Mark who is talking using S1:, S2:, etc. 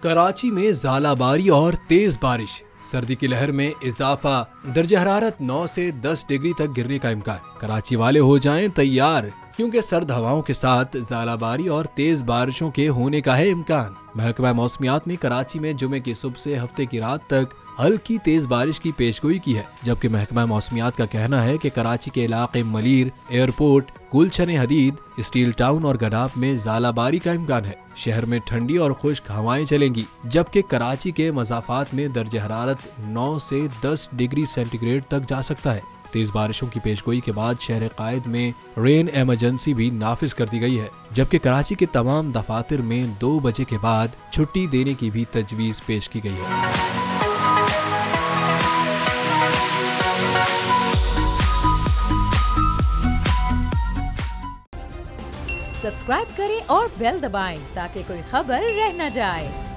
S1: कराची में ज़ालाबारी और तेज बारिश, सर्दी की लहर में इजाफा, दर्जा हरारत 9 से 10 डिग्री तक गिरने का इम्कान। कराची वाले हो जाएं तैयार, क्योंकि सर्द हवाओं के साथ ज़ालाबारी और तेज बारिशों के होने का है इम्कान। महकमा मौसमियात ने कराची में जुमे की सुबह से हफ्ते की रात तक हल्की तेज बारिश की पेशगोई की है, जबकि महकमा मौसमियात का कहना है कि कराची के इलाके मलीर, एयरपोर्ट, गुलशन हदीद, स्टील टाउन और गडाफ में ज़ालाबारी का इम्कान है। शहर में ठंडी और खुश्क हवाएं चलेंगी, जबकि कराची के मज़ाफात में दर्जा हरारत 9 से 10 डिग्री सेंटीग्रेड तक जा सकता है। तेज बारिशों की पेशगोई के बाद शहर कायद में रेन इमरजेंसी भी नाफिज कर दी गई है, जबकि कराची के तमाम दफातर में 2 बजे के बाद छुट्टी देने की भी तजवीज़ पेश की गई है।
S2: सब्सक्राइब करें और बेल दबाएं ताकि कोई खबर रह न जाए।